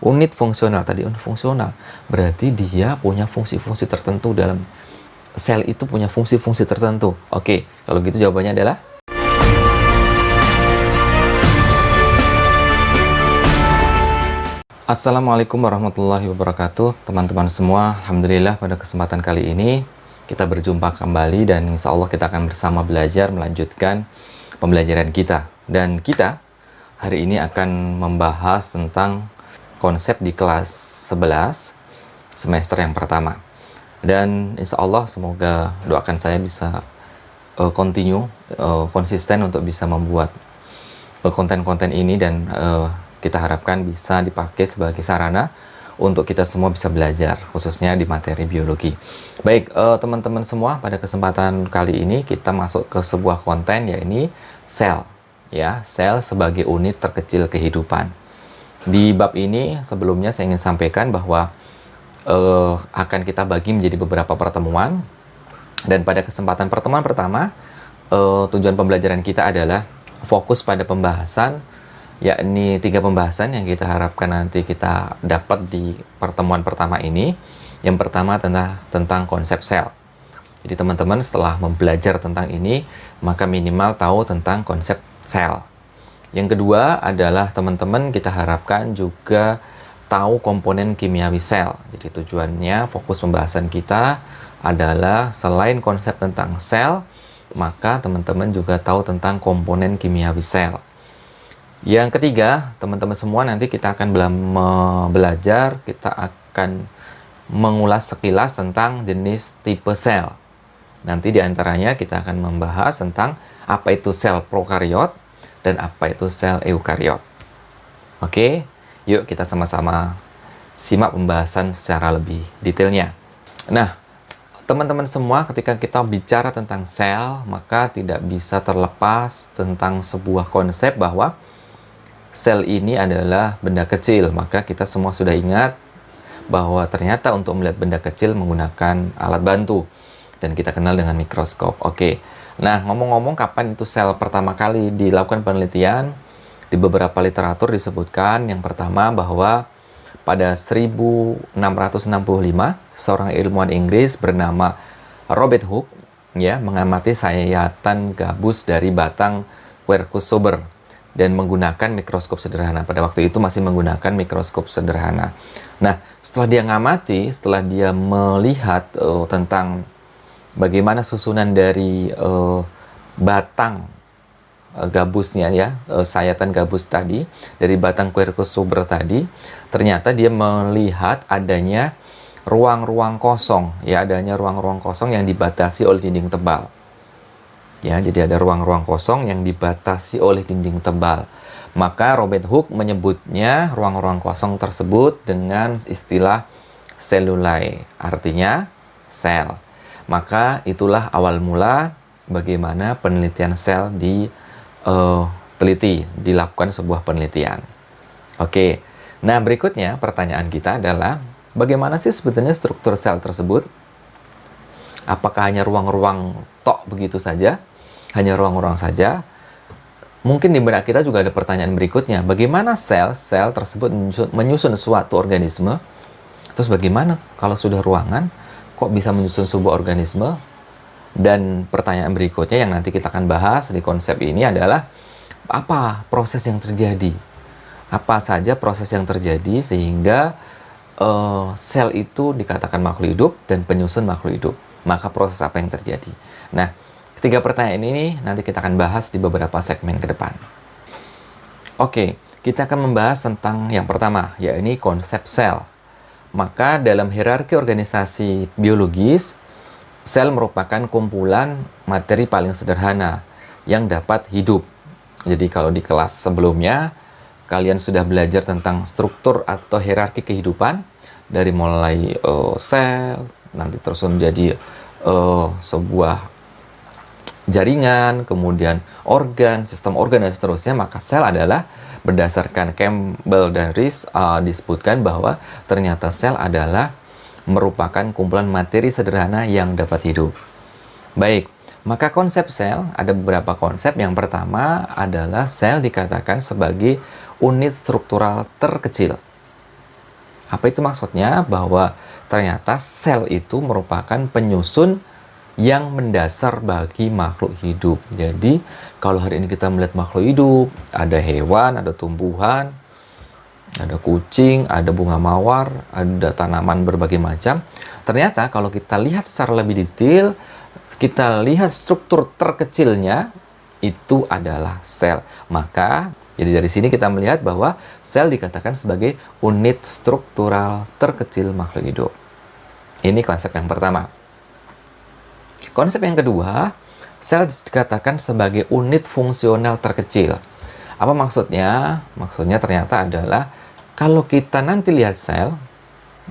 Unit fungsional, tadi unit fungsional. Berarti dia punya fungsi-fungsi tertentu dalam sel itu punya fungsi-fungsi tertentu. Oke, kalau gitu jawabannya adalah Assalamualaikum warahmatullahi wabarakatuh, teman-teman semua. Alhamdulillah pada kesempatan kali ini kita berjumpa kembali dan insya Allah kita akan bersama belajar melanjutkan pembelajaran kita. Dan kita hari ini akan membahas tentang konsep di kelas 11 semester yang pertama. Dan insya Allah semoga doakan saya bisa konsisten untuk bisa membuat konten-konten ini dan kita harapkan bisa dipakai sebagai sarana untuk kita semua bisa belajar, khususnya di materi biologi. Baik, teman-teman semua, pada kesempatan kali ini kita masuk ke sebuah konten, yaitu sel. Ya, sel sebagai unit terkecil kehidupan. Di bab ini sebelumnya saya ingin sampaikan bahwa akan kita bagi menjadi beberapa pertemuan. Dan pada kesempatan pertemuan pertama, tujuan pembelajaran kita adalah fokus pada pembahasan, yakni 3 pembahasan yang kita harapkan nanti kita dapat di pertemuan pertama ini. Yang pertama tentang konsep sel. Jadi teman-teman setelah belajar tentang ini, maka minimal tahu tentang konsep sel. Yang kedua adalah teman-teman kita harapkan juga tahu komponen kimiawi sel. Jadi tujuannya fokus pembahasan kita adalah selain konsep tentang sel, maka teman-teman juga tahu tentang komponen kimiawi sel. Yang ketiga, teman-teman semua nanti kita akan belajar, kita akan mengulas sekilas tentang jenis tipe sel. Nanti diantaranya kita akan membahas tentang apa itu sel prokariot dan apa itu sel eukariot. Oke, yuk kita sama-sama simak pembahasan secara lebih detailnya. Nah, teman-teman semua, ketika kita bicara tentang sel, maka tidak bisa terlepas tentang sebuah konsep bahwa sel ini adalah benda kecil. Maka kita semua sudah ingat bahwa ternyata untuk melihat benda kecil menggunakan alat bantu, dan kita kenal dengan mikroskop. Oke, nah ngomong-ngomong kapan itu sel pertama kali dilakukan penelitian, di beberapa literatur disebutkan yang pertama bahwa pada 1665 seorang ilmuwan Inggris bernama Robert Hooke mengamati sayatan gabus dari batang Quercus sober dan menggunakan mikroskop sederhana. Pada waktu itu masih menggunakan mikroskop sederhana. Nah, setelah dia ngamati, setelah dia melihat tentang bagaimana susunan dari batang gabusnya, sayatan gabus tadi dari batang Quercus sober tadi, ternyata dia melihat adanya ruang-ruang kosong, adanya ruang-ruang kosong yang dibatasi oleh dinding tebal. Jadi ada ruang-ruang kosong yang dibatasi oleh dinding tebal. Maka Robert Hooke menyebutnya ruang-ruang kosong tersebut dengan istilah cellulae, artinya sel. Maka itulah awal mula bagaimana penelitian sel dilakukan sebuah penelitian. Oke, nah berikutnya pertanyaan kita adalah bagaimana sih sebetulnya struktur sel tersebut? Apakah hanya ruang-ruang tok begitu saja? Hanya ruang-ruang saja? Mungkin di benak kita juga ada pertanyaan berikutnya. Bagaimana sel-sel tersebut menyusun suatu organisme? Terus bagaimana kalau sudah ruangan, kok bisa menyusun sebuah organisme? Dan pertanyaan berikutnya yang nanti kita akan bahas di konsep ini adalah apa proses yang terjadi? Apa saja proses yang terjadi sehingga sel itu dikatakan makhluk hidup dan penyusun makhluk hidup? Maka proses apa yang terjadi? Nah, 3 pertanyaan ini nanti kita akan bahas di beberapa segmen ke depan. Oke, kita akan membahas tentang yang pertama, yaitu konsep sel. Maka dalam hierarki organisasi biologis, sel merupakan kumpulan materi paling sederhana yang dapat hidup. Jadi kalau di kelas sebelumnya, kalian sudah belajar tentang struktur atau hierarki kehidupan, dari mulai sel, nanti terus menjadi sebuah jaringan, kemudian organ, sistem organ, dan seterusnya. Maka sel adalah, berdasarkan Campbell dan Rees, disebutkan bahwa ternyata sel adalah merupakan kumpulan materi sederhana yang dapat hidup. Baik, maka konsep sel ada beberapa konsep. Yang pertama adalah sel dikatakan sebagai unit struktural terkecil. Apa itu maksudnya? Bahwa ternyata sel itu merupakan penyusun yang mendasar bagi makhluk hidup. Jadi, kalau hari ini kita melihat makhluk hidup, ada hewan, ada tumbuhan, ada kucing, ada bunga mawar, ada tanaman berbagai macam. Ternyata kalau kita lihat secara lebih detail, kita lihat struktur terkecilnya, itu adalah sel. Maka, jadi dari sini kita melihat bahwa sel dikatakan sebagai unit struktural terkecil makhluk hidup. Ini konsep yang pertama. Konsep yang kedua, sel dikatakan sebagai unit fungsional terkecil. Apa maksudnya? Maksudnya ternyata adalah kalau kita nanti lihat sel,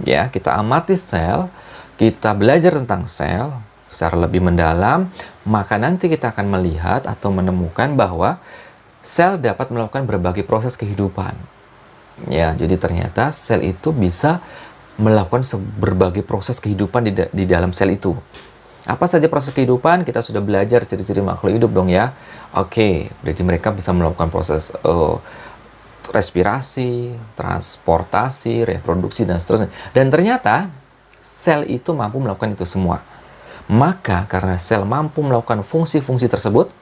ya, kita amati sel, kita belajar tentang sel secara lebih mendalam, maka nanti kita akan melihat atau menemukan bahwa sel dapat melakukan berbagai proses kehidupan. Ya, jadi ternyata sel itu bisa melakukan berbagai proses kehidupan di dalam sel itu. Apa saja proses kehidupan? Kita sudah belajar ciri-ciri makhluk hidup dong ya. Oke, berarti mereka bisa melakukan proses respirasi, transportasi, reproduksi, dan seterusnya. Dan ternyata sel itu mampu melakukan itu semua. Maka karena sel mampu melakukan fungsi-fungsi tersebut,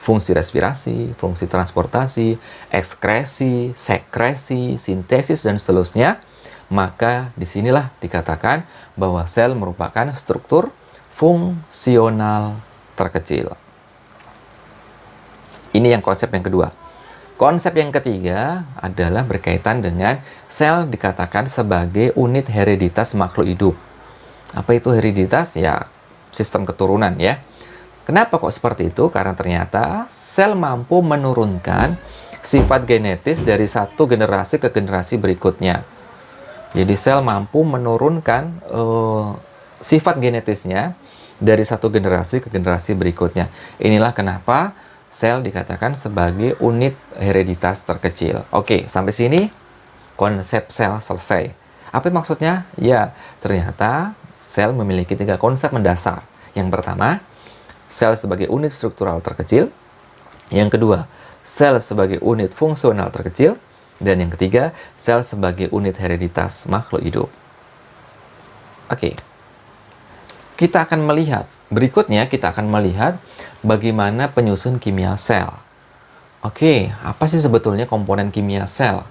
fungsi respirasi, fungsi transportasi, ekskresi, sekresi, sintesis, dan seterusnya, maka disinilah dikatakan bahwa sel merupakan struktur fungsional terkecil. Ini yang konsep yang kedua. Konsep yang ketiga adalah berkaitan dengan sel dikatakan sebagai unit hereditas makhluk hidup. Apa itu hereditas? Ya, sistem keturunan ya. Kenapa kok seperti itu? Karena ternyata sel mampu menurunkan sifat genetis dari satu generasi ke generasi berikutnya. Jadi sel mampu menurunkan sifat genetisnya dari satu generasi ke generasi berikutnya. Inilah kenapa sel dikatakan sebagai unit hereditas terkecil. Oke, sampai sini konsep sel selesai. Apa maksudnya? Ya, ternyata sel memiliki 3 konsep mendasar. Yang pertama, sel sebagai unit struktural terkecil. Yang kedua, sel sebagai unit fungsional terkecil. Dan yang ketiga, sel sebagai unit hereditas makhluk hidup. Oke. Kita akan melihat, berikutnya kita akan melihat bagaimana penyusun kimia sel. Oke, apa sih sebetulnya komponen kimia sel?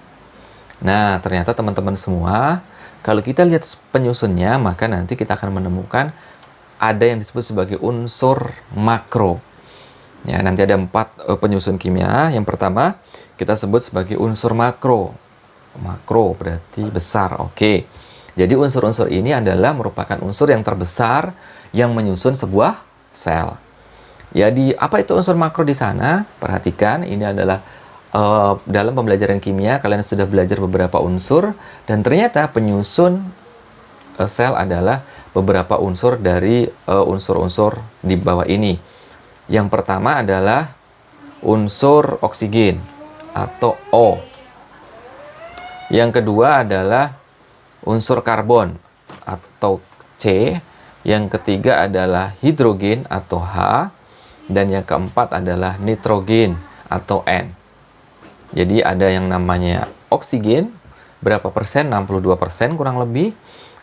Nah, ternyata teman-teman semua, kalau kita lihat penyusunnya, maka nanti kita akan menemukan ada yang disebut sebagai unsur makro. Ya, nanti ada 4 penyusun kimia. Yang pertama, kita sebut sebagai unsur makro. Makro berarti besar, oke. Jadi unsur-unsur ini adalah merupakan unsur yang terbesar yang menyusun sebuah sel. Jadi apa itu unsur makro di sana? Perhatikan, ini adalah dalam pembelajaran kimia kalian sudah belajar beberapa unsur dan ternyata penyusun sel adalah beberapa unsur dari unsur-unsur di bawah ini. Yang pertama adalah unsur oksigen atau O. Yang kedua adalah unsur karbon atau C, yang ketiga adalah hidrogen atau H, dan yang keempat adalah nitrogen atau N. Jadi ada yang namanya oksigen, berapa persen? 62% kurang lebih,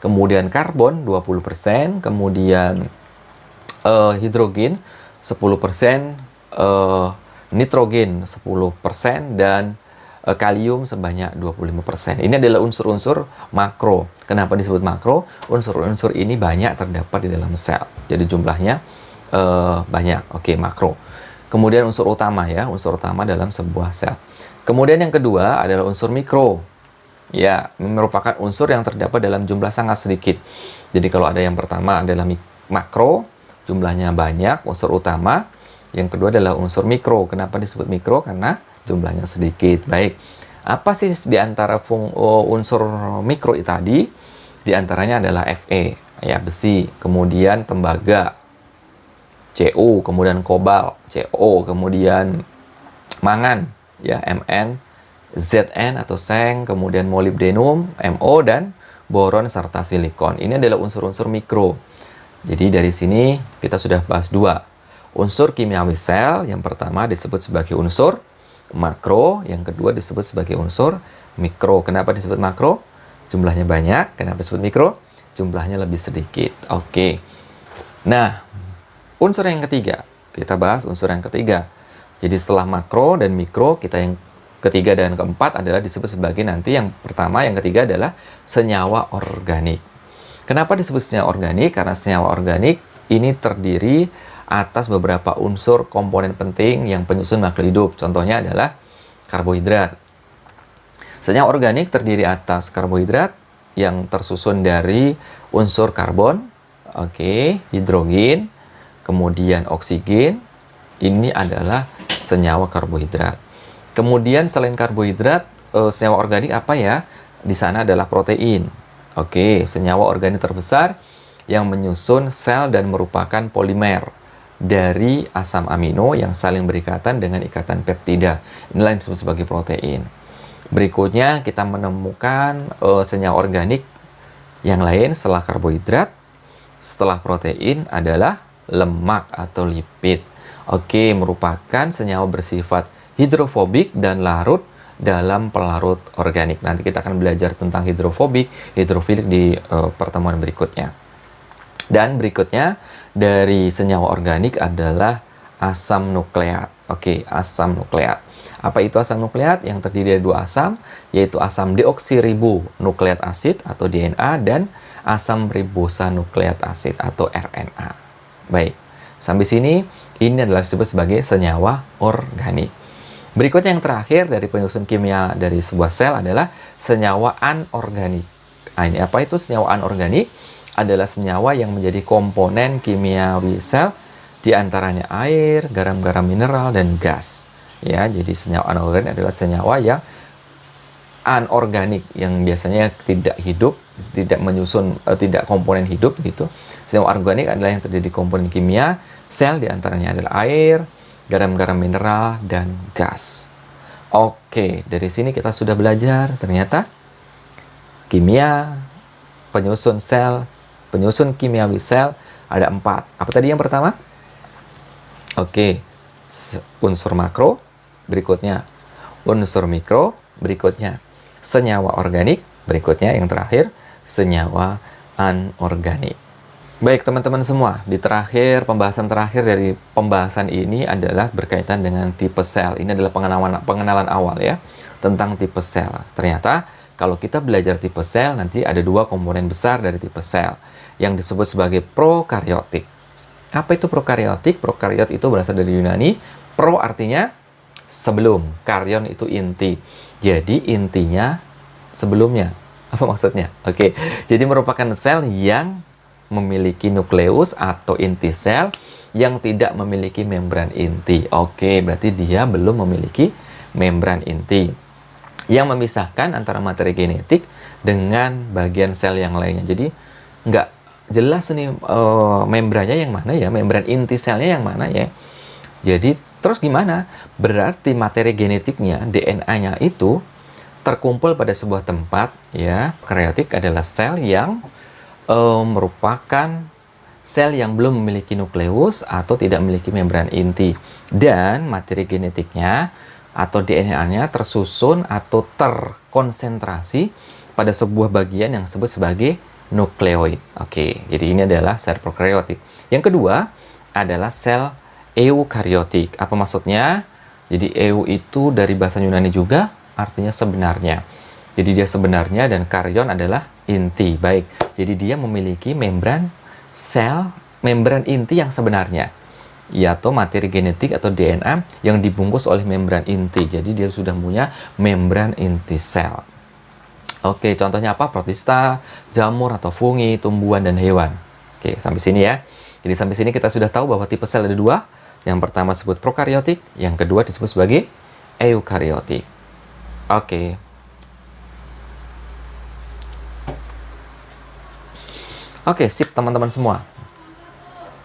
kemudian karbon 20%, kemudian hidrogen 10%, nitrogen 10%, dan kalium sebanyak 25%. Ini adalah unsur-unsur makro. Kenapa disebut makro? Unsur-unsur ini banyak terdapat di dalam sel. Jadi jumlahnya banyak. Oke, makro. Kemudian unsur utama ya, unsur utama dalam sebuah sel. Kemudian yang kedua adalah unsur mikro. Ya, merupakan unsur yang terdapat dalam jumlah sangat sedikit. Jadi kalau ada yang pertama adalah makro, jumlahnya banyak, unsur utama. Yang kedua adalah unsur mikro. Kenapa disebut mikro? Karena jumlahnya sedikit. Baik, apa sih di antara unsur mikro tadi? Di antaranya adalah Fe, ya, besi, kemudian tembaga, Cu, kemudian kobal, Co, kemudian mangan, ya, Mn, Zn atau seng, kemudian molybdenum, Mo, dan boron serta silikon. Ini adalah unsur-unsur mikro. Jadi dari sini kita sudah bahas 2 unsur kimiawi sel. Yang pertama disebut sebagai unsur makro, yang kedua disebut sebagai unsur mikro. Kenapa disebut makro? Jumlahnya banyak. Kenapa disebut mikro? Jumlahnya lebih sedikit. Oke. Nah, unsur yang ketiga. Kita bahas unsur yang ketiga. Jadi setelah makro dan mikro, kita yang ketiga dan keempat adalah disebut sebagai nanti yang pertama, yang ketiga adalah senyawa organik. Kenapa disebut senyawa organik? Karena senyawa organik ini terdiri atas beberapa unsur komponen penting yang penyusun makhluk hidup. Contohnya adalah karbohidrat. Senyawa organik terdiri atas karbohidrat yang tersusun dari unsur karbon, hidrogen, kemudian oksigen. Ini adalah senyawa karbohidrat. Kemudian selain karbohidrat, senyawa organik apa ya? Di sana adalah protein. Senyawa organik terbesar yang menyusun sel dan merupakan polimer dari asam amino yang saling berikatan dengan ikatan peptida. Inilah yang disebut sebagai protein. Berikutnya kita menemukan senyawa organik yang lain setelah karbohidrat, setelah protein adalah lemak atau lipid. Merupakan senyawa bersifat hidrofobik dan larut dalam pelarut organik. Nanti kita akan belajar tentang hidrofobik, hidrofilik di pertemuan berikutnya. Dan berikutnya dari senyawa organik adalah asam nukleat. Asam nukleat. Apa itu asam nukleat? Yang terdiri dari dua asam, yaitu asam deoksiribonukleat asid atau DNA dan asam ribosanukleat asid atau RNA. Baik, sampai sini ini adalah disebut sebagai senyawa organik. Berikutnya yang terakhir dari penyusun kimia dari sebuah sel adalah senyawa anorganik. Ini apa itu senyawa anorganik? Adalah senyawa yang menjadi komponen kimiawi sel, diantaranya air, garam-garam mineral, dan gas. Jadi senyawa anorganik adalah senyawa yang anorganik, yang biasanya tidak hidup, tidak menyusun, tidak komponen hidup gitu. Senyawa organik adalah yang terdiri komponen kimia sel, diantaranya adalah air, garam-garam mineral, dan gas. Dari sini kita sudah belajar ternyata kimia, penyusun sel, penyusun kimiawi sel ada 4. Apa tadi yang pertama? Unsur makro, berikutnya unsur mikro, berikutnya senyawa organik, berikutnya yang terakhir senyawa anorganik. Baik teman-teman semua, di pembahasan terakhir dari pembahasan ini adalah berkaitan dengan tipe sel. Ini adalah pengenalan awal ya, tentang tipe sel. Ternyata kalau kita belajar tipe sel, nanti ada 2 komponen besar dari tipe sel, yang disebut sebagai prokaryotik. Apa itu prokaryotik? Prokariot itu berasal dari Yunani. Pro artinya sebelum, karyon itu inti. Jadi intinya sebelumnya. Apa maksudnya? Jadi merupakan sel yang memiliki nukleus atau inti sel yang tidak memiliki membran inti. Berarti dia belum memiliki membran inti yang memisahkan antara materi genetik dengan bagian sel yang lainnya. Jadi nggak jelas nih membrannya yang mana ya, membran inti selnya yang mana ya. Jadi terus gimana? Berarti materi genetiknya, DNA-nya itu terkumpul pada sebuah tempat ya. Prokaryotik adalah sel yang merupakan sel yang belum memiliki nukleus atau tidak memiliki membran inti, dan materi genetiknya atau DNA-nya tersusun atau terkonsentrasi pada sebuah bagian yang disebut sebagai nukleoid. Jadi ini adalah sel prokaryotik. Yang kedua adalah sel eukaryotik. Apa maksudnya? Jadi eu itu dari bahasa Yunani juga artinya sebenarnya. Jadi dia sebenarnya, dan karyon adalah inti. Baik, jadi dia memiliki membran sel, membran inti yang sebenarnya, yaitu materi genetik atau DNA yang dibungkus oleh membran inti. Jadi dia sudah punya membran inti sel. Contohnya apa? Protista, jamur atau fungi, tumbuhan, dan hewan. Sampai sini ya. Jadi sampai sini kita sudah tahu bahwa tipe sel ada 2. Yang pertama disebut prokaryotik, yang kedua disebut sebagai eukaryotik. Sip teman-teman semua.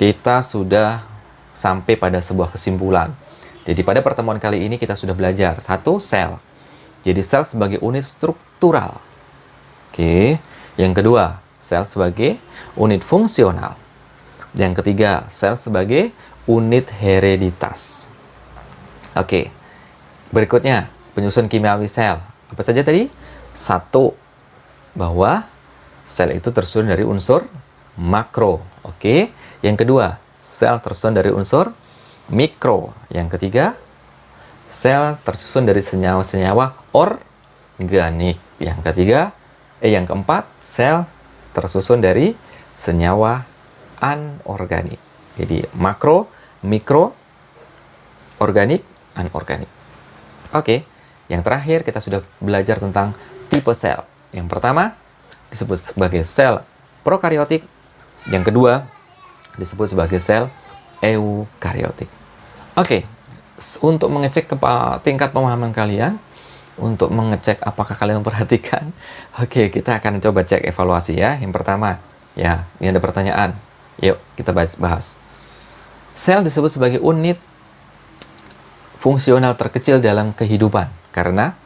Kita sudah sampai pada sebuah kesimpulan. Jadi pada pertemuan kali ini kita sudah belajar 1. Sel. Jadi sel sebagai unit struktural. Yang kedua, sel sebagai unit fungsional. Yang ketiga, sel sebagai unit hereditas. Berikutnya, penyusun kimiawi sel. Apa saja tadi? 1. bahwa sel itu tersusun dari unsur makro. Oke. Yang kedua, sel tersusun dari unsur mikro. Yang ketiga, sel tersusun dari senyawa-senyawa organik. Yang keempat, sel tersusun dari senyawa anorganik. Jadi makro, mikro, organik, anorganik. Oke, yang terakhir kita sudah belajar tentang tipe sel. Yang pertama disebut sebagai sel prokariotik. Yang kedua disebut sebagai sel eukariotik. Oke, untuk mengecek tingkat pemahaman kalian, untuk mengecek apakah kalian memperhatikan, oke, kita akan coba cek evaluasi ya. Yang pertama, ya, ini ada pertanyaan. Yuk, kita bahas. Sel disebut sebagai unit fungsional terkecil dalam kehidupan karena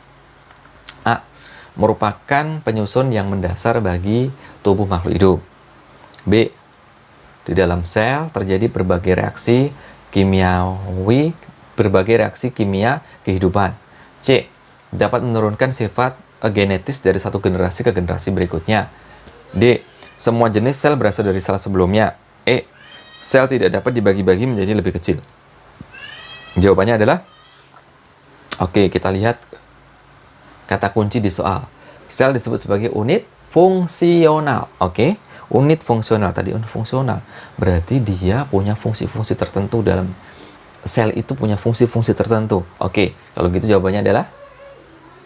A. merupakan penyusun yang mendasar bagi tubuh makhluk hidup. B. Di dalam sel terjadi berbagai reaksi kimia kehidupan. C. Dapat menurunkan sifat genetis dari satu generasi ke generasi berikutnya. D. Semua jenis sel berasal dari sel sebelumnya. E. Sel tidak dapat dibagi-bagi menjadi lebih kecil. Jawabannya adalah, oke, kita lihat kata kunci di soal. Sel disebut sebagai unit fungsional. Oke, unit fungsional. Tadi unit fungsional. Berarti dia punya fungsi-fungsi tertentu dalam sel itu, punya fungsi-fungsi tertentu. Oke, kalau gitu jawabannya adalah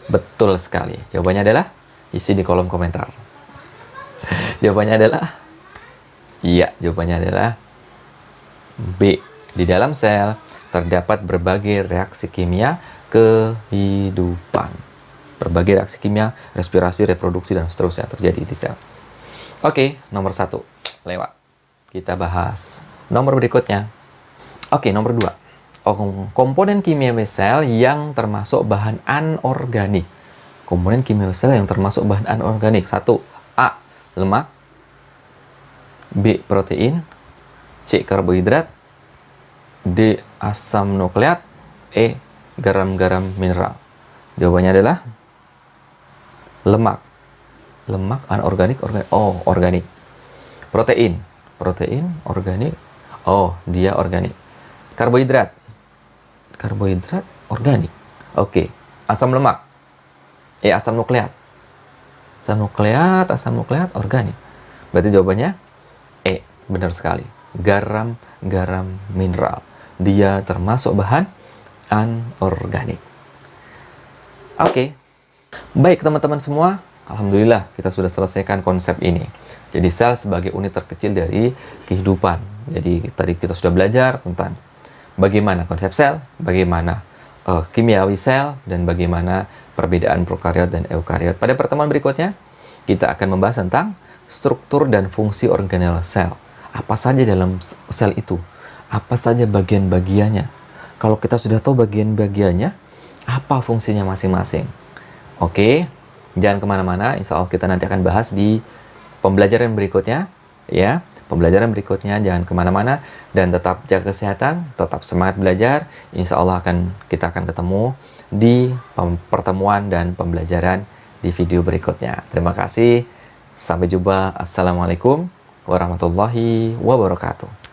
betul sekali. Jawabannya adalah isi di kolom komentar. Jawabannya adalah iya, jawabannya adalah B. Di dalam sel terdapat berbagai reaksi kimia kehidupan. Berbagai reaksi kimia, respirasi, reproduksi, dan seterusnya terjadi di sel. Oke, nomor 1 lewat. Kita bahas nomor berikutnya. Oke, nomor 2. Komponen kimiawi sel yang termasuk bahan anorganik. Komponen kimiawi sel yang termasuk bahan anorganik. 1. A. Lemak. B. Protein. C. Karbohidrat. D. Asam nukleat. E. Garam-garam mineral. Jawabannya adalah lemak. Lemak anorganik, organik. Oh, organik. Protein. Protein, organik. Oh, dia organik. Karbohidrat. Karbohidrat, organik. Oke. Asam lemak. Asam nukleat. Asam nukleat, organik. Berarti jawabannya E. Benar sekali. Garam-garam mineral. Dia termasuk bahan anorganik. Oke. Baik teman-teman semua, alhamdulillah kita sudah selesaikan konsep ini. Jadi sel sebagai unit terkecil dari kehidupan. Jadi tadi kita sudah belajar tentang bagaimana konsep sel, bagaimana kimiawi sel, dan bagaimana perbedaan prokariot dan eukariot. Pada pertemuan berikutnya, kita akan membahas tentang struktur dan fungsi organel sel. Apa saja dalam sel itu? Apa saja bagian-bagiannya? Kalau kita sudah tahu bagian-bagiannya, apa fungsinya masing-masing? Oke, jangan kemana-mana. Insya Allah kita nanti akan bahas di pembelajaran berikutnya. Ya, pembelajaran berikutnya jangan kemana-mana. Dan tetap jaga kesehatan, tetap semangat belajar. Insya Allah kita akan ketemu di pertemuan dan pembelajaran di video berikutnya. Terima kasih. Sampai jumpa. Assalamualaikum warahmatullahi wabarakatuh.